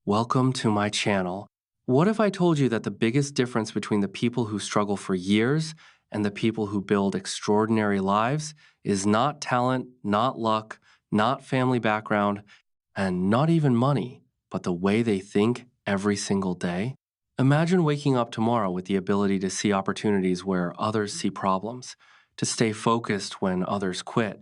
Welcome to my channel. What if I told you that the biggest difference between the people who struggle for years and the people who build extraordinary lives is not talent, not luck, not family background, and not even money, but the way they think every single day? Imagine waking up tomorrow with the ability to see opportunities where others see problems, to stay focused when others quit,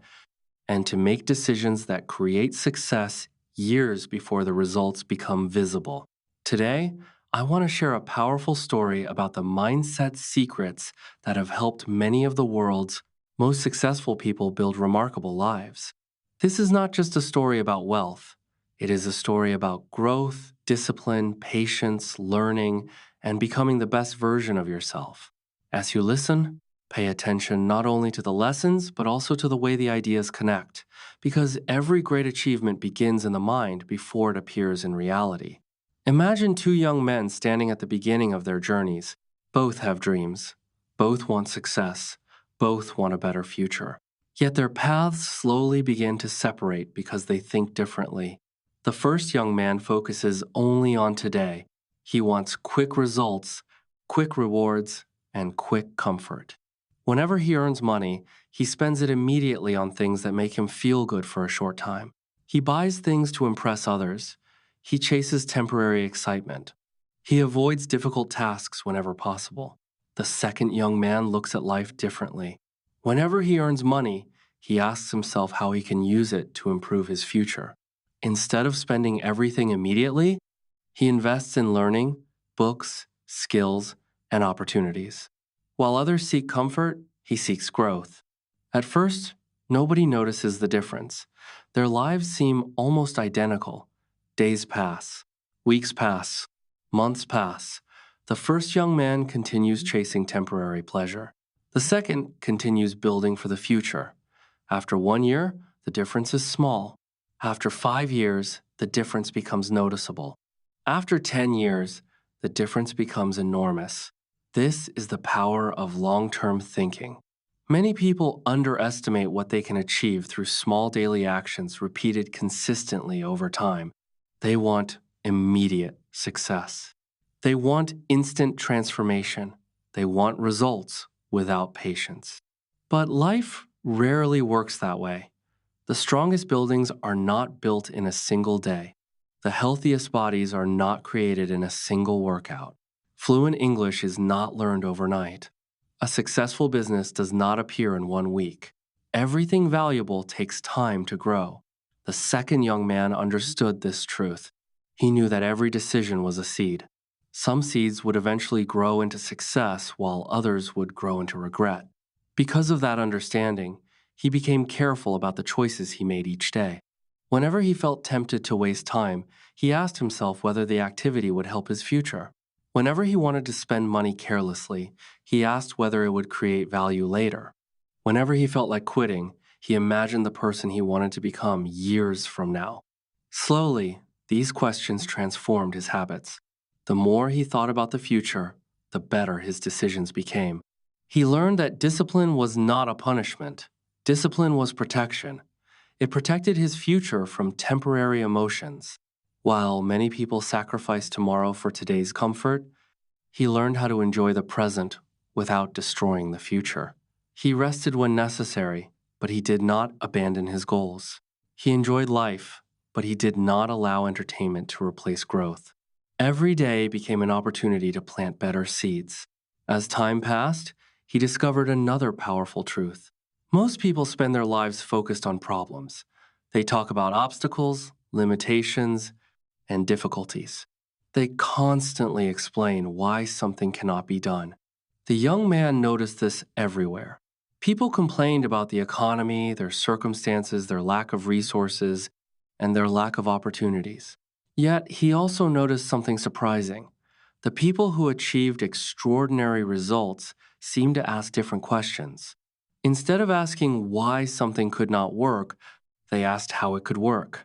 and to make decisions that create success years before the results become visible. Today, I want to share a powerful story about the mindset secrets that have helped many of the world's most successful people build remarkable lives. This is not just a story about wealth, it is a story about growth, discipline, patience, learning, and becoming the best version of yourself. As you listen, pay attention not only to the lessons, but also to the way the ideas connect, because every great achievement begins in the mind before it appears in reality. Imagine two young men standing at the beginning of their journeys. Both have dreams. Both want success. Both want a better future. Yet their paths slowly begin to separate because they think differently. The first young man focuses only on today. He wants quick results, quick rewards, and quick comfort. Whenever he earns money, he spends it immediately on things that make him feel good for a short time. He buys things to impress others. He chases temporary excitement. He avoids difficult tasks whenever possible. The second young man looks at life differently. Whenever he earns money, he asks himself how he can use it to improve his future. Instead of spending everything immediately, he invests in learning, books, skills, and opportunities. While others seek comfort, he seeks growth. At first, nobody notices the difference. Their lives seem almost identical. Days pass, weeks pass, months pass. The first young man continues chasing temporary pleasure. The second continues building for the future. After 1 year, the difference is small. After 5 years, the difference becomes noticeable. After 10 years, the difference becomes enormous. This is the power of long-term thinking. Many people underestimate what they can achieve through small daily actions repeated consistently over time. They want immediate success. They want instant transformation. They want results without patience. But life rarely works that way. The strongest buildings are not built in a single day. The healthiest bodies are not created in a single workout. Fluent English is not learned overnight. A successful business does not appear in 1 week. Everything valuable takes time to grow. The second young man understood this truth. He knew that every decision was a seed. Some seeds would eventually grow into success while others would grow into regret. Because of that understanding, he became careful about the choices he made each day. Whenever he felt tempted to waste time, he asked himself whether the activity would help his future. Whenever he wanted to spend money carelessly, he asked whether it would create value later. Whenever he felt like quitting, he imagined the person he wanted to become years from now. Slowly, these questions transformed his habits. The more he thought about the future, the better his decisions became. He learned that discipline was not a punishment. Discipline was protection. It protected his future from temporary emotions. While many people sacrifice tomorrow for today's comfort, he learned how to enjoy the present without destroying the future. He rested when necessary, but he did not abandon his goals. He enjoyed life, but he did not allow entertainment to replace growth. Every day became an opportunity to plant better seeds. As time passed, he discovered another powerful truth. Most people spend their lives focused on problems. They talk about obstacles, limitations, and difficulties. They constantly explain why something cannot be done. The young man noticed this everywhere. People complained about the economy, their circumstances, their lack of resources, and their lack of opportunities. Yet he also noticed something surprising. The people who achieved extraordinary results seemed to ask different questions. Instead of asking why something could not work, they asked how it could work.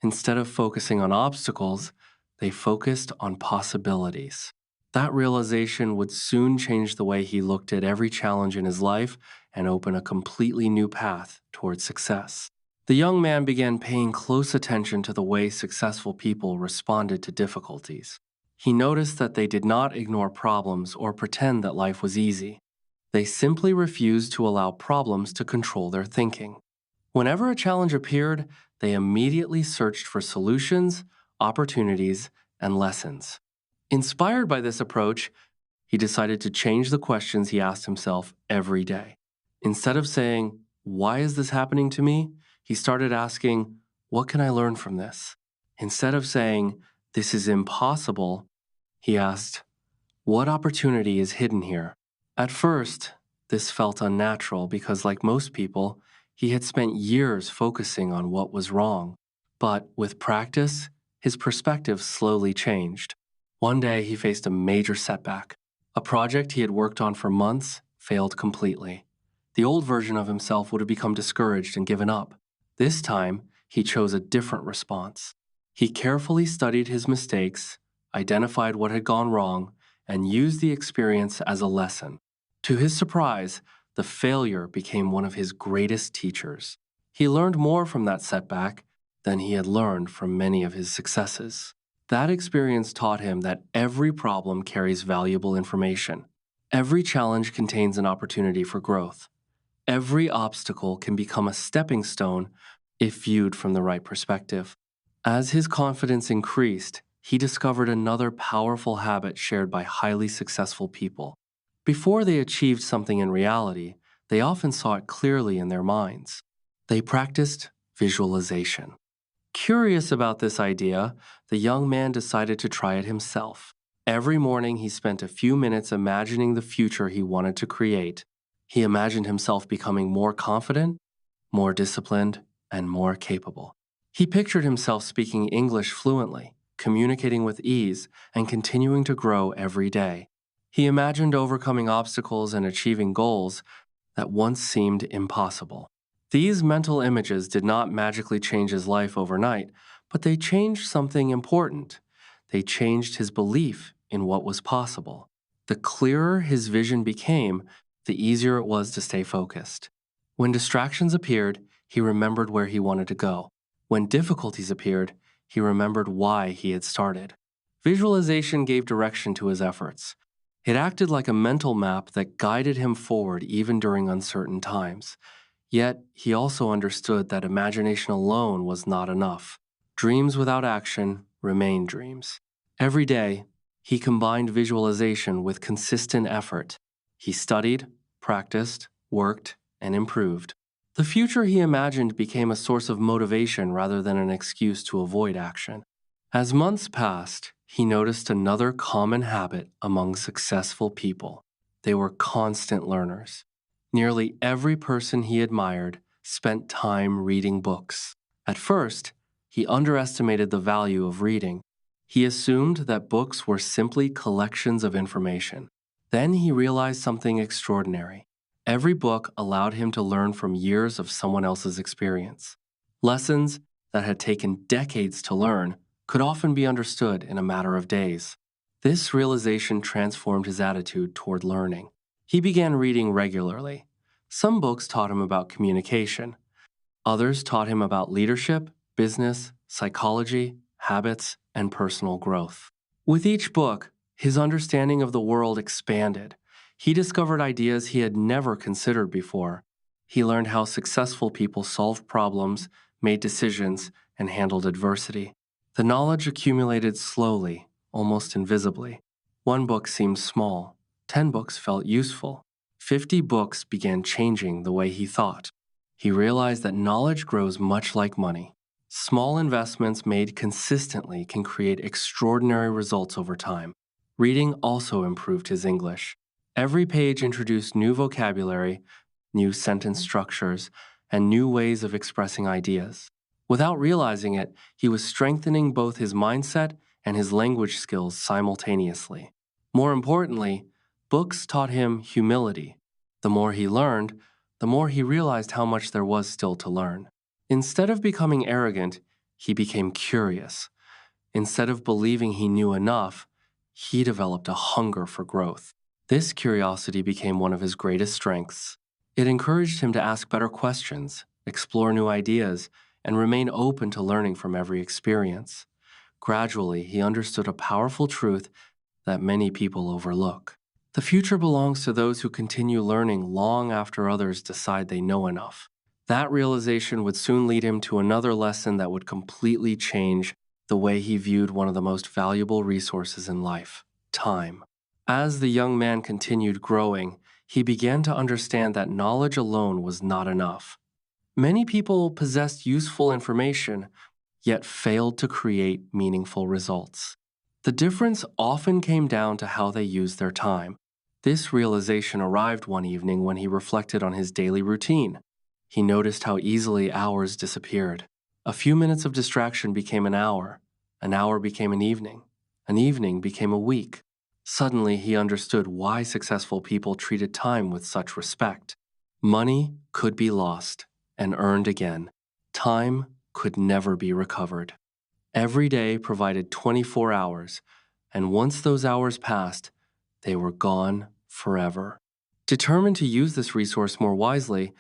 Instead of focusing on obstacles, they focused on possibilities. That realization would soon change the way he looked at every challenge in his life and open a completely new path towards success. The young man began paying close attention to the way successful people responded to difficulties. He noticed that they did not ignore problems or pretend that life was easy. They simply refused to allow problems to control their thinking. Whenever a challenge appeared, they immediately searched for solutions, opportunities, and lessons. Inspired by this approach, he decided to change the questions he asked himself every day. Instead of saying, "Why is this happening to me?" he started asking, "What can I learn from this?" Instead of saying, "This is impossible," he asked, "What opportunity is hidden here?" At first, this felt unnatural because, like most people, he had spent years focusing on what was wrong. But with practice, his perspective slowly changed. One day, he faced a major setback. A project he had worked on for months failed completely. The old version of himself would have become discouraged and given up. This time, he chose a different response. He carefully studied his mistakes, identified what had gone wrong, and used the experience as a lesson. To his surprise, the failure became one of his greatest teachers. He learned more from that setback than he had learned from many of his successes. That experience taught him that every problem carries valuable information. Every challenge contains an opportunity for growth. Every obstacle can become a stepping stone if viewed from the right perspective. As his confidence increased, he discovered another powerful habit shared by highly successful people. Before they achieved something in reality, they often saw it clearly in their minds. They practiced visualization. Curious about this idea, the young man decided to try it himself. Every morning, he spent a few minutes imagining the future he wanted to create. He imagined himself becoming more confident, more disciplined, and more capable. He pictured himself speaking English fluently, communicating with ease, and continuing to grow every day. He imagined overcoming obstacles and achieving goals that once seemed impossible. These mental images did not magically change his life overnight, but they changed something important. They changed his belief in what was possible. The clearer his vision became, the easier it was to stay focused. When distractions appeared, he remembered where he wanted to go. When difficulties appeared, he remembered why he had started. Visualization gave direction to his efforts. It acted like a mental map that guided him forward even during uncertain times. Yet, he also understood that imagination alone was not enough. Dreams without action remain dreams. Every day, he combined visualization with consistent effort. He studied, practiced, worked, and improved. The future he imagined became a source of motivation rather than an excuse to avoid action. As months passed, he noticed another common habit among successful people. They were constant learners. Nearly every person he admired spent time reading books. At first, he underestimated the value of reading. He assumed that books were simply collections of information. Then he realized something extraordinary. Every book allowed him to learn from years of someone else's experience. Lessons that had taken decades to learn could often be understood in a matter of days. This realization transformed his attitude toward learning. He began reading regularly. Some books taught him about communication. Others taught him about leadership, business, psychology, habits, and personal growth. With each book, his understanding of the world expanded. He discovered ideas he had never considered before. He learned how successful people solved problems, made decisions, and handled adversity. The knowledge accumulated slowly, almost invisibly. One book seemed small. 10 books felt useful. 50 books began changing the way he thought. He realized that knowledge grows much like money. Small investments made consistently can create extraordinary results over time. Reading also improved his English. Every page introduced new vocabulary, new sentence structures, and new ways of expressing ideas. Without realizing it, he was strengthening both his mindset and his language skills simultaneously. More importantly, books taught him humility. The more he learned, the more he realized how much there was still to learn. Instead of becoming arrogant, he became curious. Instead of believing he knew enough, he developed a hunger for growth. This curiosity became one of his greatest strengths. It encouraged him to ask better questions, explore new ideas, and remain open to learning from every experience. Gradually, he understood a powerful truth that many people overlook. The future belongs to those who continue learning long after others decide they know enough. That realization would soon lead him to another lesson that would completely change the way he viewed one of the most valuable resources in life: time. As the young man continued growing, he began to understand that knowledge alone was not enough. Many people possessed useful information, yet failed to create meaningful results. The difference often came down to how they used their time. This realization arrived one evening when he reflected on his daily routine. He noticed how easily hours disappeared. A few minutes of distraction became an hour became an evening became a week. Suddenly, he understood why successful people treated time with such respect. Money could be lost and earned again. Time could never be recovered. Every day provided 24 hours, and once those hours passed, they were gone forever. Determined to use this resource more wisely,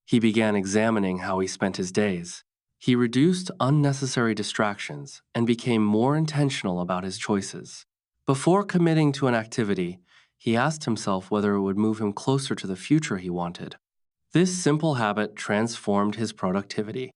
he began examining how he spent his days. He reduced unnecessary distractions and became more intentional about his choices. Before committing to an activity, he asked himself whether it would move him closer to the future he wanted. This simple habit transformed his productivity.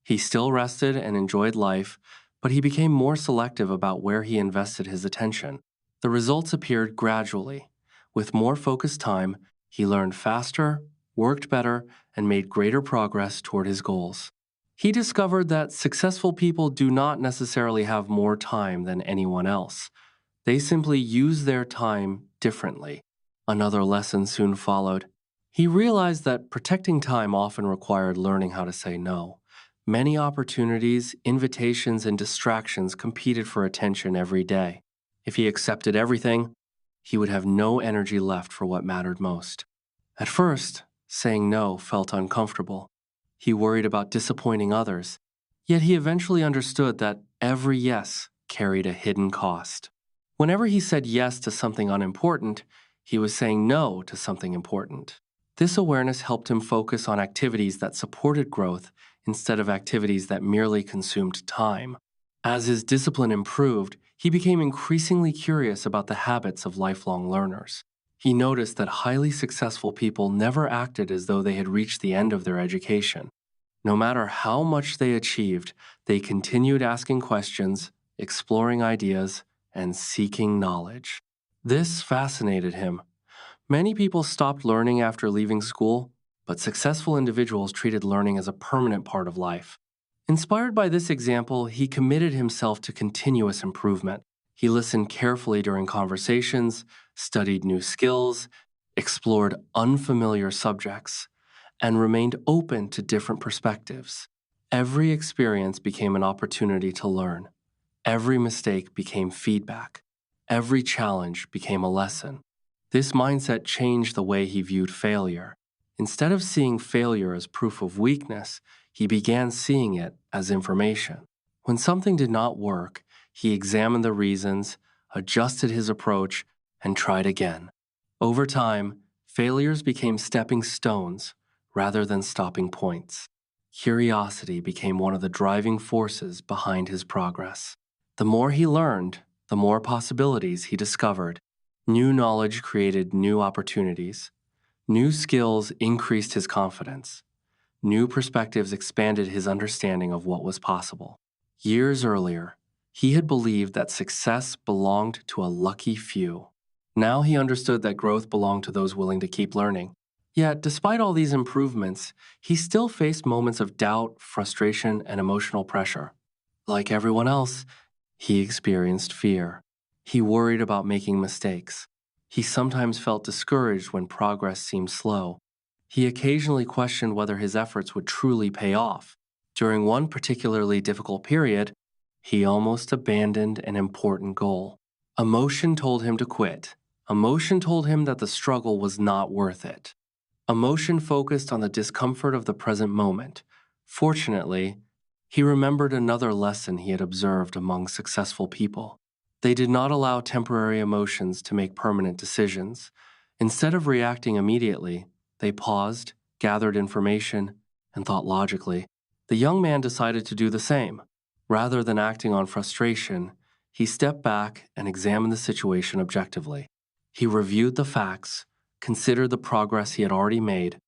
He still rested and enjoyed life, but he became more selective about where he invested his attention. The results appeared gradually. With more focused time, he learned faster, worked better, and made greater progress toward his goals. He discovered that successful people do not necessarily have more time than anyone else. They simply use their time differently. Another lesson soon followed. He realized that protecting time often required learning how to say no. Many opportunities, invitations, and distractions competed for attention every day. If he accepted everything, he would have no energy left for what mattered most. At first, saying no felt uncomfortable. He worried about disappointing others, yet he eventually understood that every yes carried a hidden cost. Whenever he said yes to something unimportant, he was saying no to something important. This awareness helped him focus on activities that supported growth instead of activities that merely consumed time. As his discipline improved, he became increasingly curious about the habits of lifelong learners. He noticed that highly successful people never acted as though they had reached the end of their education. No matter how much they achieved, they continued asking questions, exploring ideas, and seeking knowledge. This fascinated him. Many people stopped learning after leaving school, but successful individuals treated learning as a permanent part of life. Inspired by this example, he committed himself to continuous improvement. He listened carefully during conversations, studied new skills, explored unfamiliar subjects, and remained open to different perspectives. Every experience became an opportunity to learn. Every mistake became feedback. Every challenge became a lesson. This mindset changed the way he viewed failure. Instead of seeing failure as proof of weakness, he began seeing it as information. When something did not work, he examined the reasons, adjusted his approach, and tried again. Over time, failures became stepping stones rather than stopping points. Curiosity became one of the driving forces behind his progress. The more he learned, the more possibilities he discovered. New knowledge created new opportunities. New skills increased his confidence. New perspectives expanded his understanding of what was possible. Years earlier, he had believed that success belonged to a lucky few. Now he understood that growth belonged to those willing to keep learning. Yet, despite all these improvements, he still faced moments of doubt, frustration, and emotional pressure. Like everyone else, he experienced fear. He worried about making mistakes. He sometimes felt discouraged when progress seemed slow. He occasionally questioned whether his efforts would truly pay off. During one particularly difficult period, he almost abandoned an important goal. Emotion told him to quit. Emotion told him that the struggle was not worth it. Emotion focused on the discomfort of the present moment. Fortunately, he remembered another lesson he had observed among successful people. They did not allow temporary emotions to make permanent decisions. Instead of reacting immediately, they paused, gathered information, and thought logically, the young man decided to do the same. Rather than acting on frustration, he stepped back and examined the situation objectively. He reviewed the facts, considered the progress he had already made,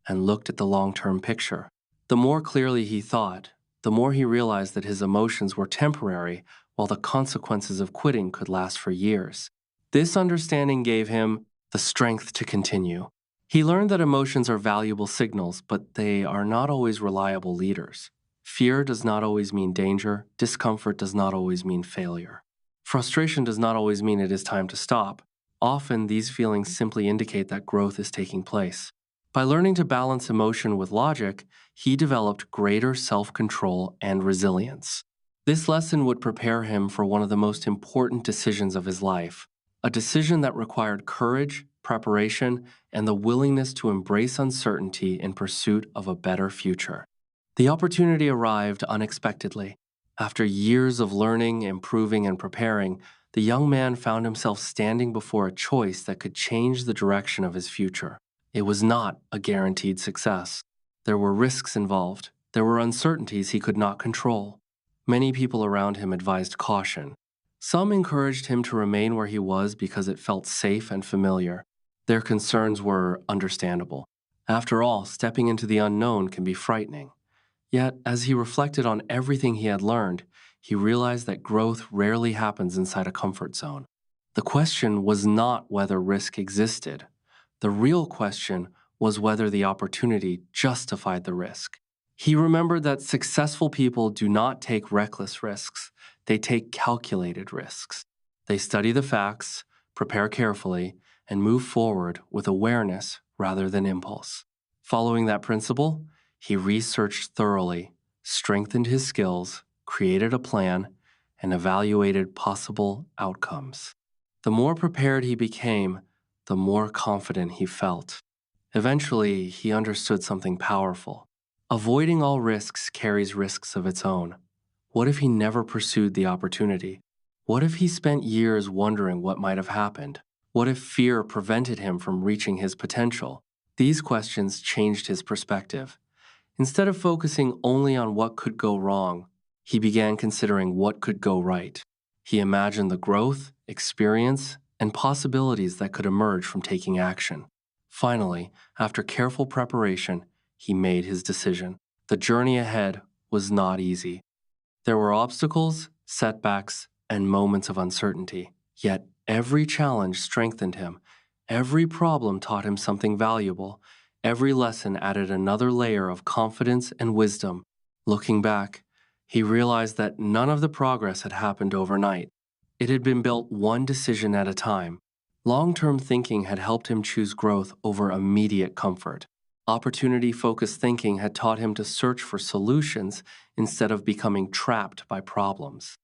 and looked at the long-term picture. The more clearly he thought, the more he realized that his emotions were temporary while the consequences of quitting could last for years. This understanding gave him the strength to continue. He learned that emotions are valuable signals, but they are not always reliable leaders. Fear does not always mean danger. Discomfort does not always mean failure. Frustration does not always mean it is time to stop. Often, these feelings simply indicate that growth is taking place. By learning to balance emotion with logic, he developed greater self-control and resilience. This lesson would prepare him for one of the most important decisions of his life, a decision that required courage, preparation, and the willingness to embrace uncertainty in pursuit of a better future. The opportunity arrived unexpectedly. After years of learning, improving, and preparing, the young man found himself standing before a choice that could change the direction of his future. It was not a guaranteed success. There were risks involved. There were uncertainties he could not control. Many people around him advised caution. Some encouraged him to remain where he was because it felt safe and familiar. Their concerns were understandable. After all, stepping into the unknown can be frightening. Yet, as he reflected on everything he had learned, he realized that growth rarely happens inside a comfort zone. The question was not whether risk existed. The real question was whether the opportunity justified the risk. He remembered that successful people do not take reckless risks, they take calculated risks. They study the facts, prepare carefully, and move forward with awareness rather than impulse. Following that principle, he researched thoroughly, strengthened his skills, created a plan, and evaluated possible outcomes. The more prepared he became, the more confident he felt. Eventually, he understood something powerful. Avoiding all risks carries risks of its own. What if he never pursued the opportunity? What if he spent years wondering what might have happened? What if fear prevented him from reaching his potential? These questions changed his perspective. Instead of focusing only on what could go wrong, he began considering what could go right. He imagined the growth, experience, and possibilities that could emerge from taking action. Finally, after careful preparation, he made his decision. The journey ahead was not easy. There were obstacles, setbacks, and moments of uncertainty. Yet every challenge strengthened him. Every problem taught him something valuable. Every lesson added another layer of confidence and wisdom. Looking back, he realized that none of the progress had happened overnight. It had been built one decision at a time. Long-term thinking had helped him choose growth over immediate comfort. Opportunity-focused thinking had taught him to search for solutions instead of becoming trapped by problems.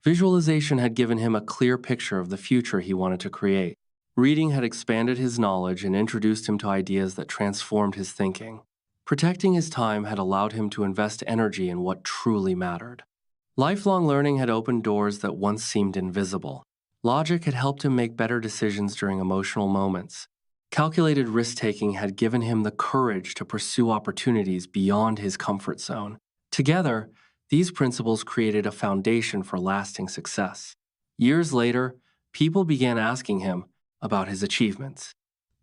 Visualization had given him a clear picture of the future he wanted to create. Reading had expanded his knowledge and introduced him to ideas that transformed his thinking. Protecting his time had allowed him to invest energy in what truly mattered. Lifelong learning had opened doors that once seemed invisible. Logic had helped him make better decisions during emotional moments. Calculated risk-taking had given him the courage to pursue opportunities beyond his comfort zone. Together, these principles created a foundation for lasting success. Years later, people began asking him about his achievements.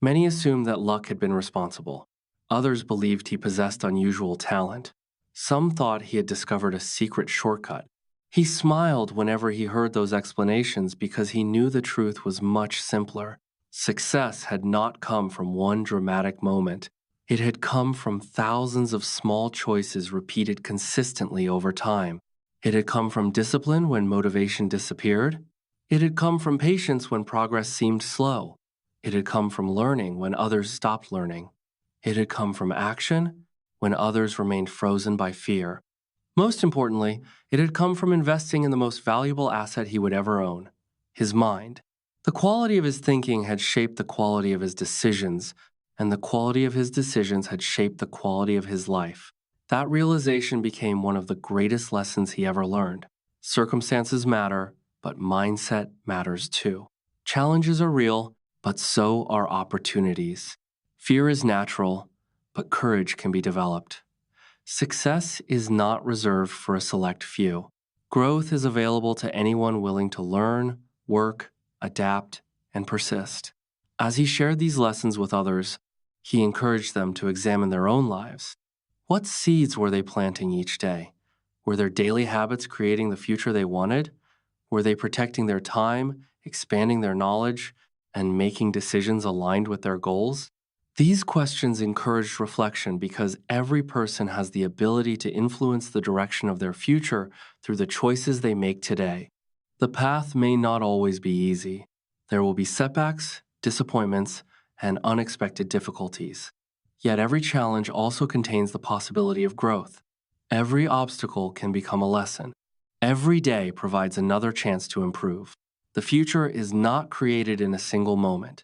Many assumed that luck had been responsible. Others believed he possessed unusual talent. Some thought he had discovered a secret shortcut. He smiled whenever he heard those explanations because he knew the truth was much simpler. Success had not come from one dramatic moment. It had come from thousands of small choices repeated consistently over time. It had come from discipline when motivation disappeared. It had come from patience when progress seemed slow. It had come from learning when others stopped learning. It had come from action when others remained frozen by fear. Most importantly, it had come from investing in the most valuable asset he would ever own, his mind. The quality of his thinking had shaped the quality of his decisions, and the quality of his decisions had shaped the quality of his life. That realization became one of the greatest lessons he ever learned. Circumstances matter, but mindset matters too. Challenges are real, but so are opportunities. Fear is natural, but courage can be developed. Success is not reserved for a select few. Growth is available to anyone willing to learn, work, adapt, and persist. As he shared these lessons with others, he encouraged them to examine their own lives. What seeds were they planting each day? Were their daily habits creating the future they wanted? Were they protecting their time, expanding their knowledge, and making decisions aligned with their goals? These questions encouraged reflection because every person has the ability to influence the direction of their future through the choices they make today. The path may not always be easy. There will be setbacks, disappointments, and unexpected difficulties. Yet every challenge also contains the possibility of growth. Every obstacle can become a lesson. Every day provides another chance to improve. The future is not created in a single moment.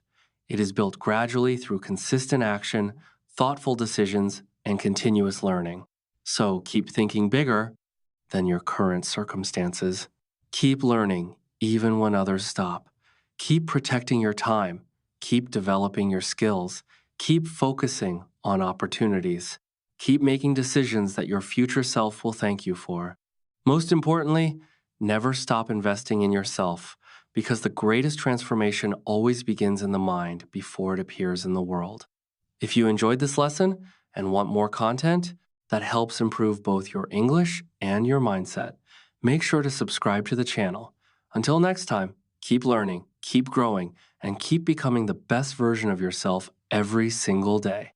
It is built gradually through consistent action, thoughtful decisions, and continuous learning. So keep thinking bigger than your current circumstances. Keep learning even when others stop. Keep protecting your time. Keep developing your skills. Keep focusing on opportunities. Keep making decisions that your future self will thank you for. Most importantly, never stop investing in yourself because the greatest transformation always begins in the mind before it appears in the world. If you enjoyed this lesson and want more content that helps improve both your English and your mindset, make sure to subscribe to the channel. Until next time, keep learning, keep growing, and keep becoming the best version of yourself every single day.